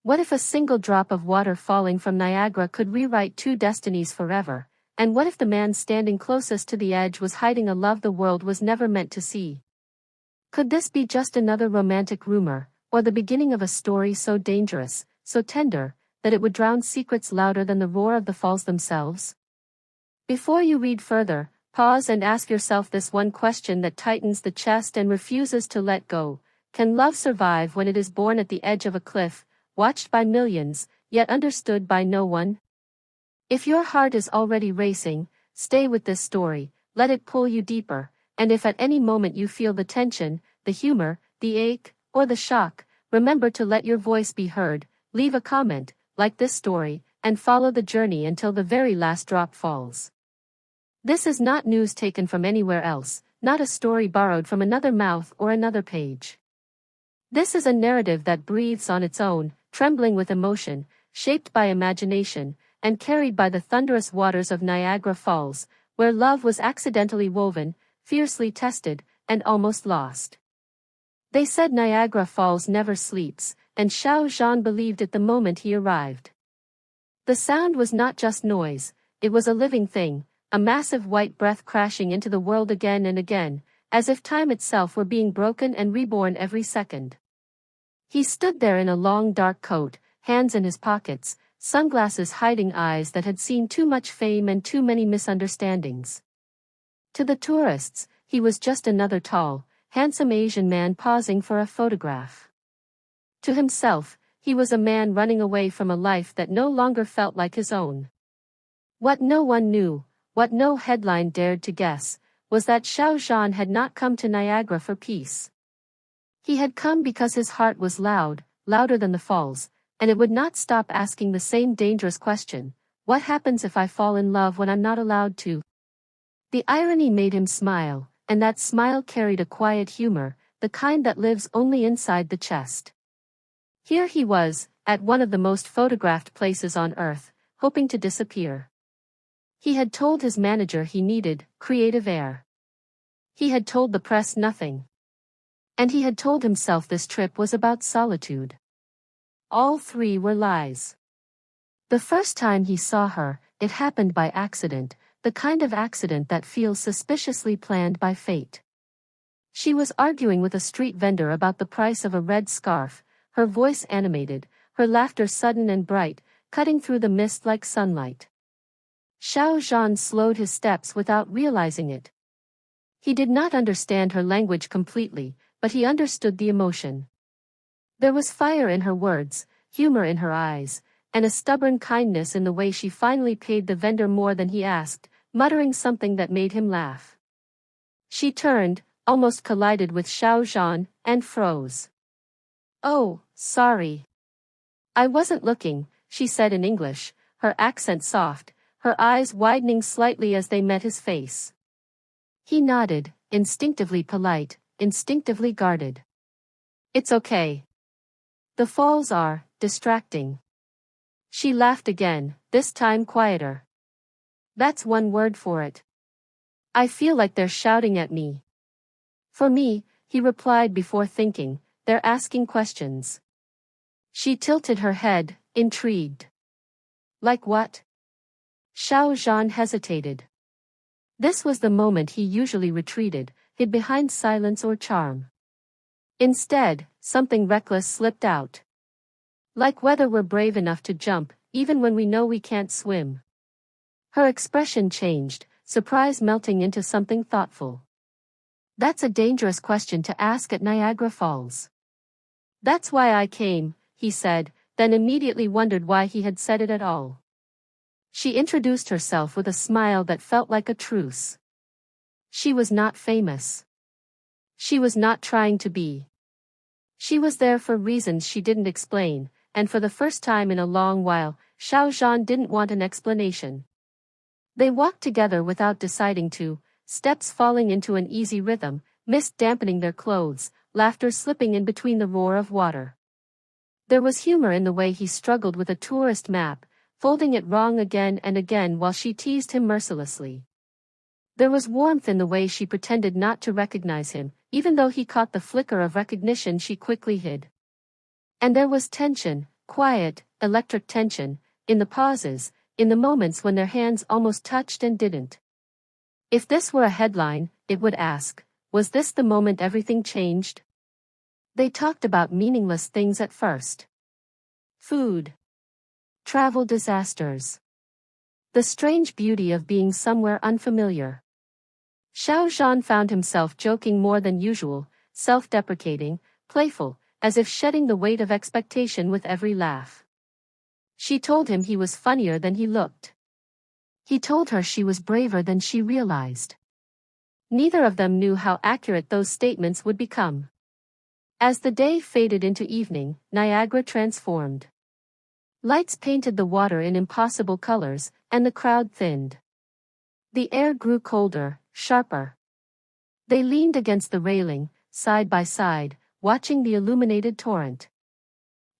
What if a single drop of water falling from Niagara could rewrite two destinies forever? And what if the man standing closest to the edge was hiding a love the world was never meant to see? Could this be just another romantic rumor, or the beginning of a story so dangerous, so tender, that it would drown secrets louder than the roar of the falls themselves? Before you read further, pause and ask yourself this one question that tightens the chest and refuses to let go. Can love survive when it is born at the edge of a cliff, watched by millions, yet understood by no one? If your heart is already racing, stay with this story, let it pull you deeper, and if at any moment you feel the tension, the humor, the ache, or the shock, remember to let your voice be heard, leave a comment, like this story, and follow the journey until the very last drop falls. This is not news taken from anywhere else, not a story borrowed from another mouth or another page. This is a narrative that breathes on its own, trembling with emotion, shaped by imagination, and carried by the thunderous waters of Niagara Falls, where love was accidentally woven, fiercely tested, and almost lost. They said Niagara Falls never sleeps, and Xiao Zhan believed it the moment he arrived. The sound was not just noise, it was a living thing, a massive white breath crashing into the world again and again, as if time itself were being broken and reborn every second. He stood there in a long dark coat, hands in his pockets, sunglasses hiding eyes that had seen too much fame and too many misunderstandings. To the tourists, he was just another tall, handsome Asian man pausing for a photograph. To himself, he was a man running away from a life that no longer felt like his own. What no one knew, what no headline dared to guess, was that Xiao Zhan had not come to Niagara for peace. He had come because his heart was loud, louder than the falls, and it would not stop asking the same dangerous question: what happens if I fall in love when I'm not allowed to? The irony made him smile, and that smile carried a quiet humor, the kind that lives only inside the chest. Here he was, at one of the most photographed places on earth, hoping to disappear. He had told his manager he needed creative air. He had told the press nothing. And he had told himself this trip was about solitude. All three were lies. The first time he saw her, it happened by accident, the kind of accident that feels suspiciously planned by fate. She was arguing with a street vendor about the price of a red scarf, her voice animated, her laughter sudden and bright, cutting through the mist like sunlight. Xiao Zhan slowed his steps without realizing it. He did not understand her language completely, but he understood the emotion. There was fire in her words, humor in her eyes, and a stubborn kindness in the way she finally paid the vendor more than he asked, muttering something that made him laugh. She turned, almost collided with Xiao Zhan, and froze. "Oh, sorry. I wasn't looking," she said in English, her accent soft, her eyes widening slightly as they met his face. He nodded, instinctively polite, instinctively guarded. "It's okay. The falls are distracting." She laughed again, this time quieter. "That's one word for it. I feel like they're shouting at me." "For me," he replied before thinking, "they're asking questions." She tilted her head, intrigued. "Like what?" Xiao Zhan hesitated. This was the moment he usually retreated, hid behind silence or charm. Instead, something reckless slipped out. "Like whether we're brave enough to jump, even when we know we can't swim." Her expression changed, surprise melting into something thoughtful. "That's a dangerous question to ask at Niagara Falls." "That's why I came," he said, then immediately wondered why he had said it at all. She introduced herself with a smile that felt like a truce. She was not famous. She was not trying to be. She was there for reasons she didn't explain, and for the first time in a long while, Xiao Zhan didn't want an explanation. They walked together without deciding to, steps falling into an easy rhythm, mist dampening their clothes, laughter slipping in between the roar of water. There was humor in the way he struggled with a tourist map, folding it wrong again and again while she teased him mercilessly. There was warmth in the way she pretended not to recognize him, even though he caught the flicker of recognition she quickly hid. And there was tension, Quiet, electric tension, in the pauses, in the moments when their hands almost touched and didn't. If this were a headline, it would ask, was this the moment everything changed? They talked about meaningless things at first. Food. Travel disasters. The strange beauty of being somewhere unfamiliar. Xiao Zhan found himself joking more than usual, self-deprecating, playful, as if shedding the weight of expectation with every laugh. She told him he was funnier than he looked. He told her she was braver than she realized. Neither of them knew how accurate those statements would become. As the day faded into evening, Niagara transformed. Lights painted the water in impossible colors, and the crowd thinned. The air grew colder, sharper. They leaned against the railing, side by side, watching the illuminated torrent.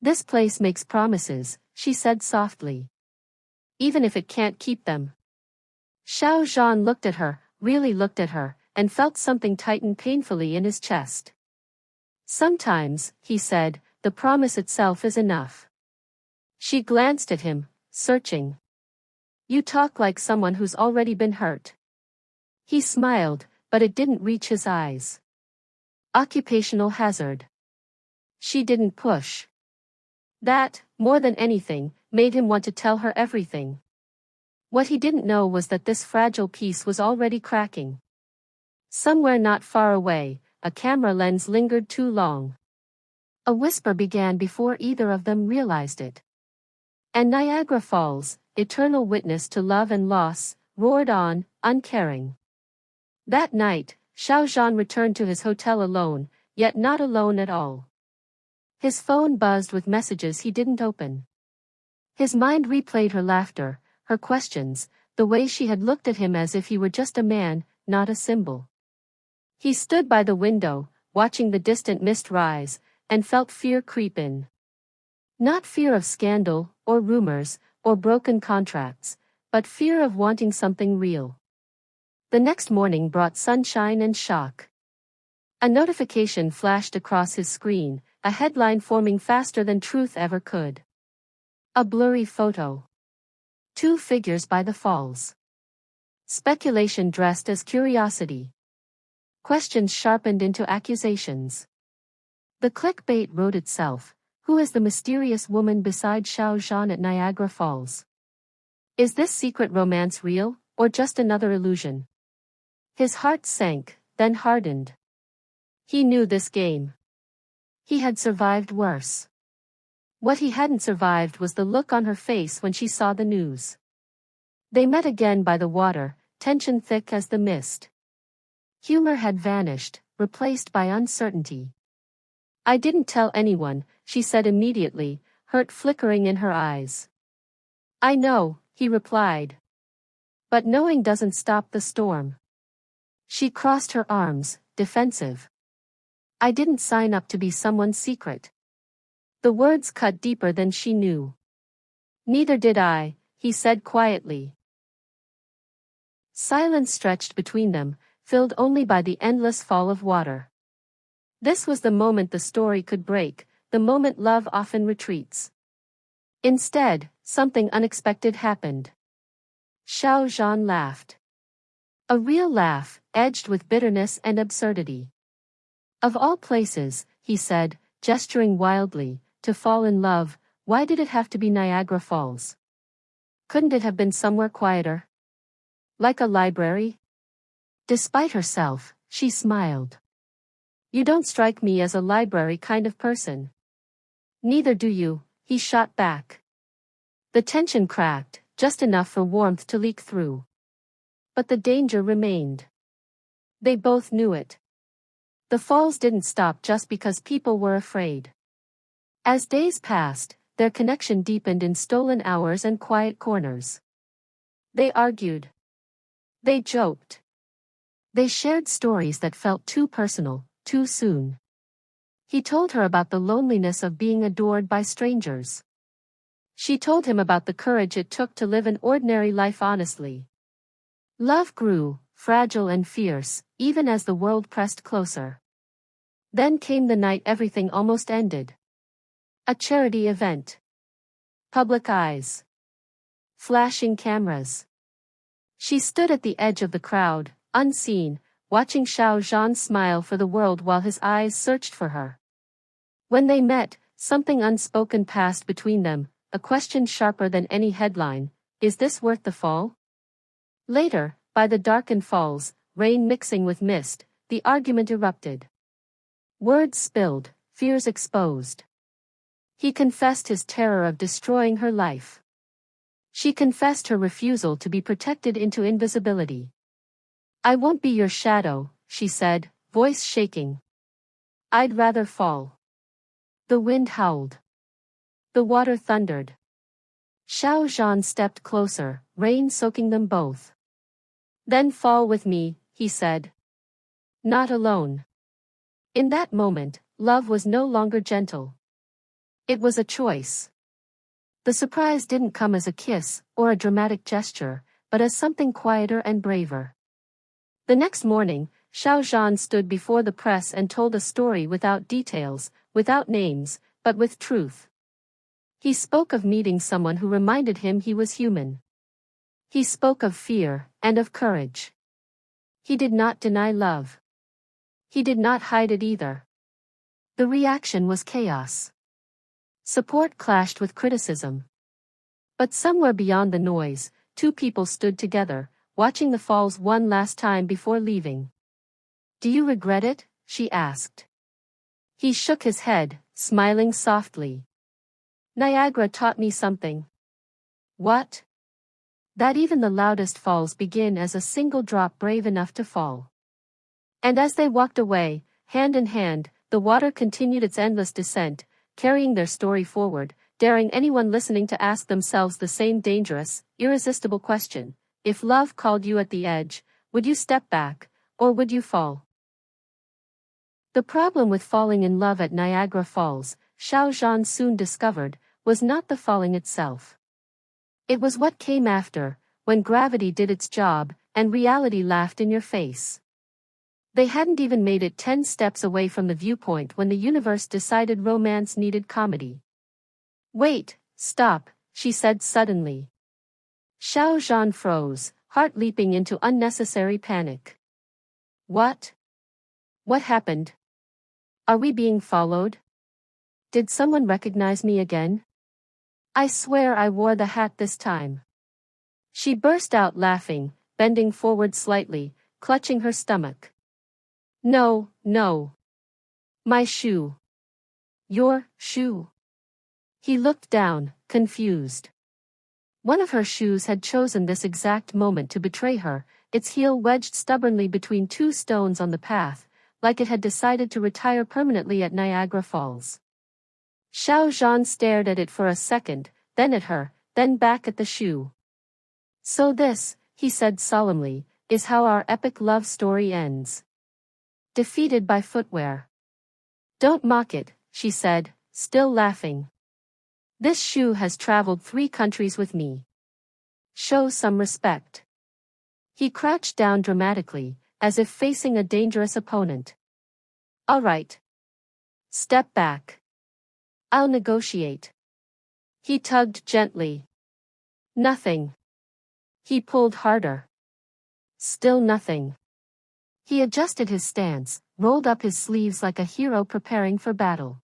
"This place makes promises," she said softly. "Even if it can't keep them." Xiao Zhan looked at her, really looked at her, and felt something tighten painfully in his chest. "Sometimes," he said, "the promise itself is enough." She glanced at him, searching. "You talk like someone who's already been hurt." He smiled, but it didn't reach his eyes. Occupational hazard. She didn't push. That, more than anything, made him want to tell her everything. What he didn't know was that this fragile piece was already cracking. Somewhere not far away, a camera lens lingered too long. A whisper began before either of them realized it. And Niagara Falls, eternal witness to love and loss, roared on, uncaring. That night, Xiao Zhan returned to his hotel alone, yet not alone at all. His phone buzzed with messages he didn't open. His mind replayed her laughter, her questions, the way she had looked at him as if he were just a man, not a symbol. He stood by the window, watching the distant mist rise, and felt fear creep in. Not fear of scandal, or rumors, or broken contracts, but fear of wanting something real. The next morning brought sunshine and shock. A notification flashed across his screen, a headline forming faster than truth ever could. A blurry photo. 2 figures by the falls. Speculation dressed as curiosity. Questions sharpened into accusations. The clickbait wrote itself. Who is the mysterious woman beside Xiao Zhan at Niagara Falls? Is this secret romance real, or just another illusion? His heart sank, then hardened. He knew this game. He had survived worse. What he hadn't survived was the look on her face when she saw the news. They met again by the water, tension thick as the mist. Humor had vanished, replaced by uncertainty. "I didn't tell anyone," she said immediately, hurt flickering in her eyes. "I know," he replied. "But knowing doesn't stop the storm." She crossed her arms, defensive. "I didn't sign up to be someone's secret." The words cut deeper than she knew. "Neither did I," he said quietly. Silence stretched between them, filled only by the endless fall of water. This was the moment the story could break, the moment love often retreats. Instead, something unexpected happened. Xiao Zhan laughed. A real laugh, edged with bitterness and absurdity. "Of all places," he said, gesturing wildly, "to fall in love, why did it have to be Niagara Falls? Couldn't it have been somewhere quieter? Like a library?" Despite herself, she smiled. "You don't strike me as a library kind of person." "Neither do you," he shot back. The tension cracked, just enough for warmth to leak through. But the danger remained. They both knew it. The falls didn't stop just because people were afraid. As days passed, their connection deepened in stolen hours and quiet corners. They argued. They joked. They shared stories that felt too personal, too soon. He told her about the loneliness of being adored by strangers. She told him about the courage it took to live an ordinary life honestly. Love grew, fragile and fierce, even as the world pressed closer. Then came the night everything almost ended. A charity event. Public eyes. Flashing cameras. She stood at the edge of the crowd, unseen, watching Xiao Zhan smile for the world while his eyes searched for her. When they met, something unspoken passed between them, a question sharper than any headline: is this worth the fall? Later, by the darkened falls, rain mixing with mist, the argument erupted. Words spilled, fears exposed. He confessed his terror of destroying her life. She confessed her refusal to be protected into invisibility. "I won't be your shadow," she said, voice shaking. "I'd rather fall." The wind howled. The water thundered. Xiao Zhan stepped closer, rain soaking them both. "Then fall with me," he said. "Not alone." In that moment, love was no longer gentle. It was a choice. The surprise didn't come as a kiss or a dramatic gesture, but as something quieter and braver. The next morning, Xiao Zhan stood before the press and told a story without details, without names, but with truth. He spoke of meeting someone who reminded him he was human. He spoke of fear and of courage. He did not deny love. He did not hide it either. The reaction was chaos. Support clashed with criticism. But somewhere beyond the noise, two people stood together, watching the falls one last time before leaving. "Do you regret it?" she asked. He shook his head, smiling softly. "Niagara taught me something." "What?" "That even the loudest falls begin as a single drop brave enough to fall." And as they walked away, hand in hand, the water continued its endless descent, carrying their story forward, daring anyone listening to ask themselves the same dangerous, irresistible question: if love called you at the edge, would you step back, or would you fall? The problem with falling in love at Niagara Falls, Xiao Zhan soon discovered, was not the falling itself. It was what came after, when gravity did its job, and reality laughed in your face. They hadn't even made it 10 steps away from the viewpoint when the universe decided romance needed comedy. "Wait, stop," she said suddenly. Xiao Zhan froze, heart leaping into unnecessary panic. "What? What happened? Are we being followed? Did someone recognize me again? I swear I wore the hat this time." She burst out laughing, bending forward slightly, clutching her stomach. "No, no. My shoe. Your shoe." He looked down, confused. One of her shoes had chosen this exact moment to betray her, its heel wedged stubbornly between two stones on the path, like it had decided to retire permanently at Niagara Falls. Xiao Zhan stared at it for a second, then at her, then back at the shoe. "So this," he said solemnly, "is how our epic love story ends. Defeated by footwear." "Don't mock it," she said, still laughing. "This shoe has traveled 3 countries with me. Show some respect." He crouched down dramatically, as if facing a dangerous opponent. "All right. Step back. I'll negotiate." He tugged gently. Nothing. He pulled harder. Still nothing. He adjusted his stance, rolled up his sleeves like a hero preparing for battle.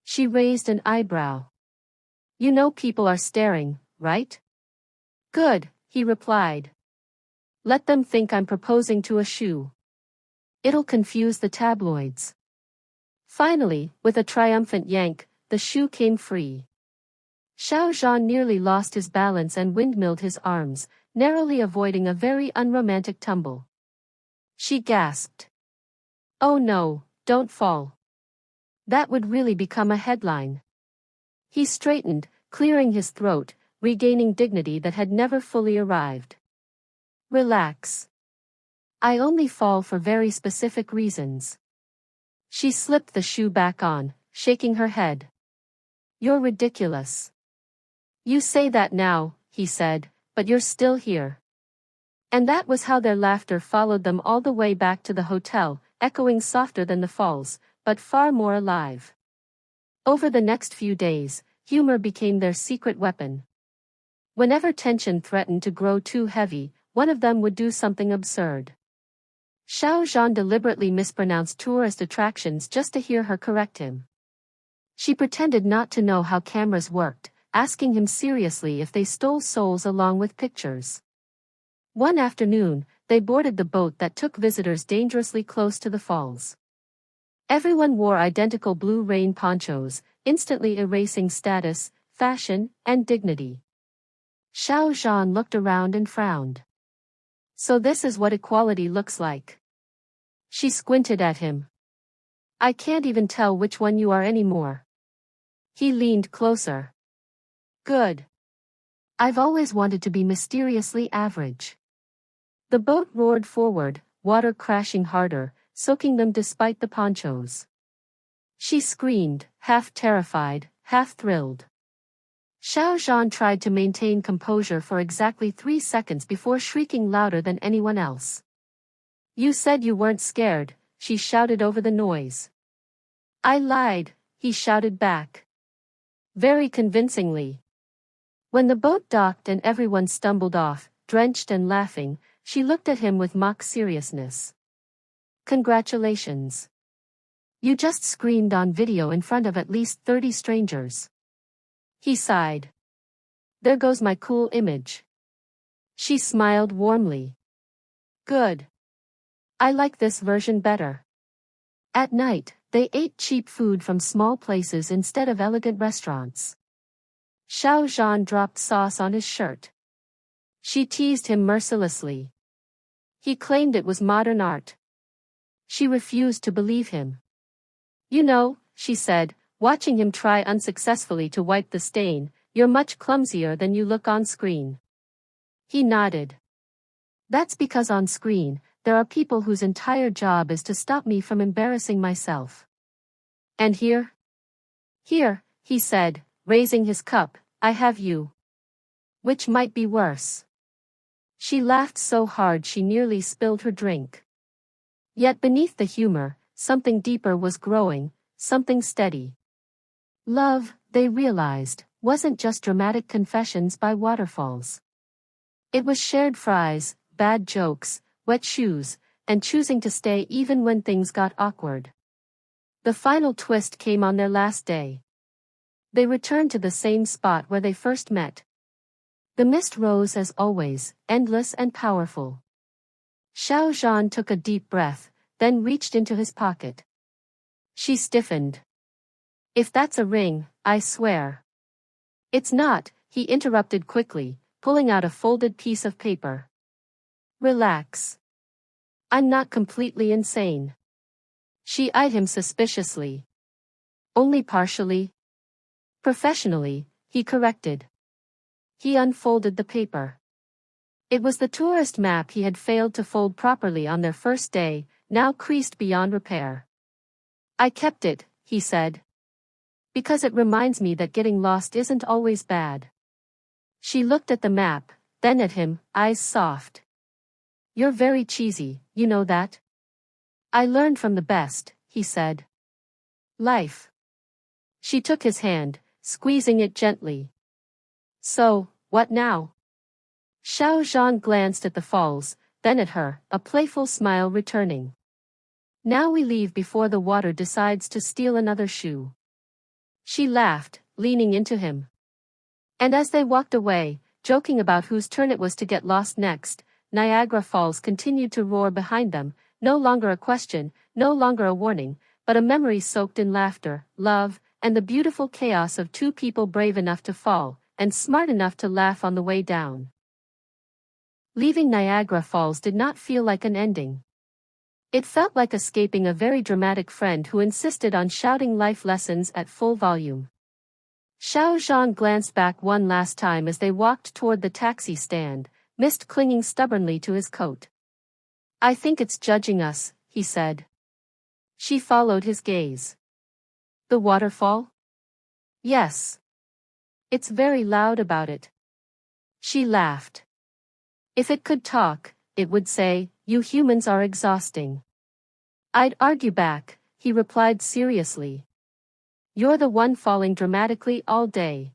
She raised an eyebrow. "You know people are staring, right?" "Good," he replied. "Let them think I'm proposing to a shoe. It'll confuse the tabloids." Finally, with a triumphant yank, the shoe came free. Xiao Zhan nearly lost his balance and windmilled his arms, narrowly avoiding a very unromantic tumble. She gasped. "Oh no, don't fall. That would really become a headline." He straightened, clearing his throat, regaining dignity that had never fully arrived. "Relax. I only fall for very specific reasons." She slipped the shoe back on, shaking her head. "You're ridiculous." "You say that now," he said, "but you're still here." And that was how their laughter followed them all the way back to the hotel, echoing softer than the falls, but far more alive. Over the next few days, humor became their secret weapon. Whenever tension threatened to grow too heavy, one of them would do something absurd. Xiao Zhan deliberately mispronounced tourist attractions just to hear her correct him. She pretended not to know how cameras worked, asking him seriously if they stole souls along with pictures. One afternoon, they boarded the boat that took visitors dangerously close to the falls. Everyone wore identical blue rain ponchos, instantly erasing status, fashion, and dignity. Xiao Zhan looked around and frowned. So this is what equality looks like. She squinted at him. I can't even tell which one you are anymore. He leaned closer. Good. I've always wanted to be mysteriously average. The boat roared forward, water crashing harder, soaking them despite the ponchos. She screamed, half terrified, half thrilled. Xiao Zhan tried to maintain composure for exactly 3 seconds before shrieking louder than anyone else. You said you weren't scared, she shouted over the noise. I lied, he shouted back. Very convincingly. When the boat docked and everyone stumbled off, drenched and laughing, she looked at him with mock seriousness. Congratulations. You just screamed on video in front of at least 30 strangers. He sighed. There goes my cool image. She smiled warmly. Good. I like this version better. At night, they ate cheap food from small places instead of elegant restaurants. Xiao Zhan dropped sauce on his shirt. She teased him mercilessly. He claimed it was modern art. She refused to believe him. You know, she said, watching him try unsuccessfully to wipe the stain, you're much clumsier than you look on screen. He nodded. That's because on screen, there are people whose entire job is to stop me from embarrassing myself. And here? Here, he said, raising his cup, I have you. Which might be worse. She laughed so hard she nearly spilled her drink. Yet beneath the humor, something deeper was growing, something steady. Love, they realized, wasn't just dramatic confessions by waterfalls. It was shared fries, bad jokes, wet shoes, and choosing to stay even when things got awkward. The final twist came on their last day. They returned to the same spot where they first met. The mist rose as always, endless and powerful. Xiao Zhan took a deep breath, then reached into his pocket. She stiffened. If that's a ring, I swear. It's not, he interrupted quickly, pulling out a folded piece of paper. Relax. I'm not completely insane. She eyed him suspiciously. Only partially. Professionally, he corrected. He unfolded the paper. It was the tourist map he had failed to fold properly on their first day, now creased beyond repair. I kept it, he said. Because it reminds me that getting lost isn't always bad. She looked at the map, then at him, eyes soft. You're very cheesy, you know that? I learned from the best, he said. Life. She took his hand, squeezing it gently. So, what now? Xiao Zhan glanced at the falls, then at her, a playful smile returning. Now we leave before the water decides to steal another shoe. She laughed, leaning into him. And as they walked away, joking about whose turn it was to get lost next, Niagara Falls continued to roar behind them, no longer a question, no longer a warning, but a memory soaked in laughter, love, and the beautiful chaos of two people brave enough to fall, and smart enough to laugh on the way down. Leaving Niagara Falls did not feel like an ending. It felt like escaping a very dramatic friend who insisted on shouting life lessons at full volume. Xiao Zhan glanced back one last time as they walked toward the taxi stand, mist clinging stubbornly to his coat. I think it's judging us, he said. She followed his gaze. The waterfall? Yes. It's very loud about it. She laughed. If it could talk, it would say, you humans are exhausting. I'd argue back, he replied seriously. You're the one falling dramatically all day.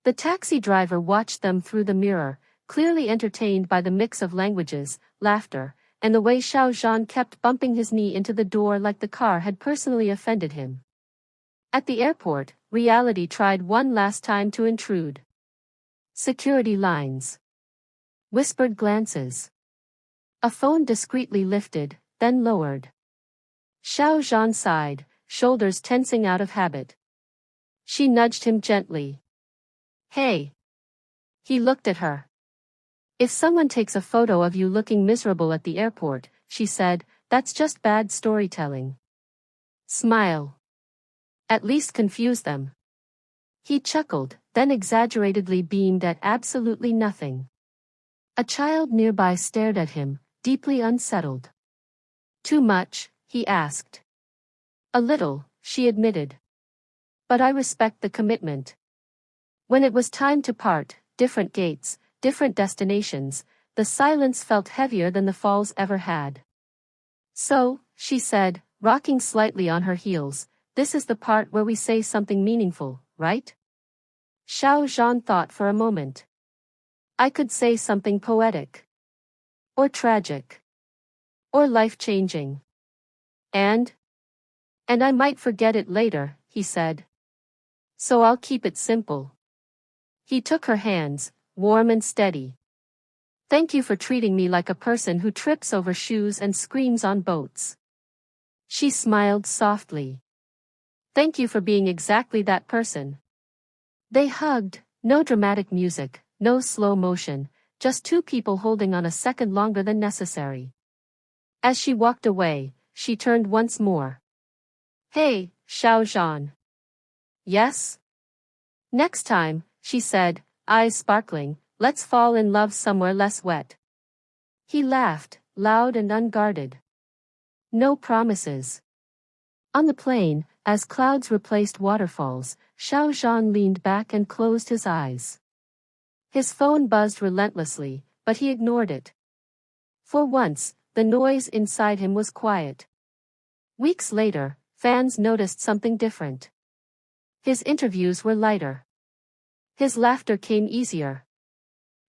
The taxi driver watched them through the mirror, clearly entertained by the mix of languages, laughter, and the way Xiao Zhan kept bumping his knee into the door like the car had personally offended him. At the airport, reality tried one last time to intrude. Security lines. Whispered glances. A phone discreetly lifted, then lowered. Xiao Zhan sighed, shoulders tensing out of habit. She nudged him gently. Hey. He looked at her. If someone takes a photo of you looking miserable at the airport, she said, that's just bad storytelling. Smile. At least confuse them. He chuckled, then exaggeratedly beamed at absolutely nothing. A child nearby stared at him, deeply unsettled. Too much, he asked. A little, she admitted. But I respect the commitment. When it was time to part, different gates, different destinations, the silence felt heavier than the falls ever had. So, she said, rocking slightly on her heels, this is the part where we say something meaningful, right? Xiao Zhan thought for a moment. I could say something poetic. Or tragic. Or life-changing. And I might forget it later, he said. So I'll keep it simple. He took her hands, warm and steady. Thank you for treating me like a person who trips over shoes and screams on boats. She smiled softly. Thank you for being exactly that person. They hugged, no dramatic music, no slow motion, just two people holding on a second longer than necessary. As she walked away, she turned once more. Hey, Xiao Zhan. Yes? Next time, she said, eyes sparkling, let's fall in love somewhere less wet. He laughed, loud and unguarded. No promises. On the plane, as clouds replaced waterfalls, Xiao Zhan leaned back and closed his eyes. His phone buzzed relentlessly, but he ignored it. For once, the noise inside him was quiet. Weeks later, fans noticed something different. His interviews were lighter. His laughter came easier.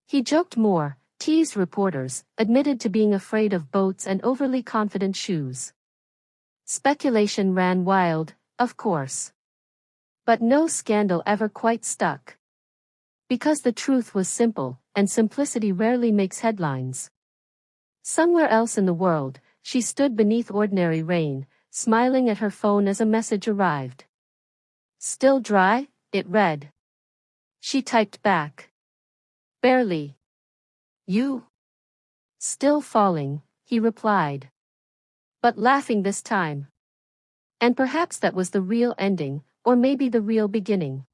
He joked more, teased reporters, admitted to being afraid of boats and overly confident shoes. Speculation ran wild, of course. But no scandal ever quite stuck. Because the truth was simple, and simplicity rarely makes headlines. Somewhere else in the world, she stood beneath ordinary rain, smiling at her phone as a message arrived. Still dry? It read. She typed back. Barely. You? Still falling, he replied. But laughing this time. And perhaps that was the real ending, or maybe the real beginning.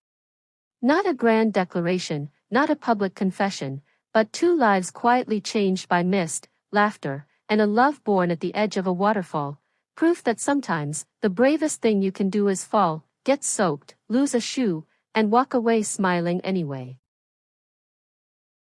Not a grand declaration, not a public confession, but two lives quietly changed by mist, laughter, and a love born at the edge of a waterfall, proof that sometimes, the bravest thing you can do is fall, get soaked, lose a shoe, and walk away smiling anyway.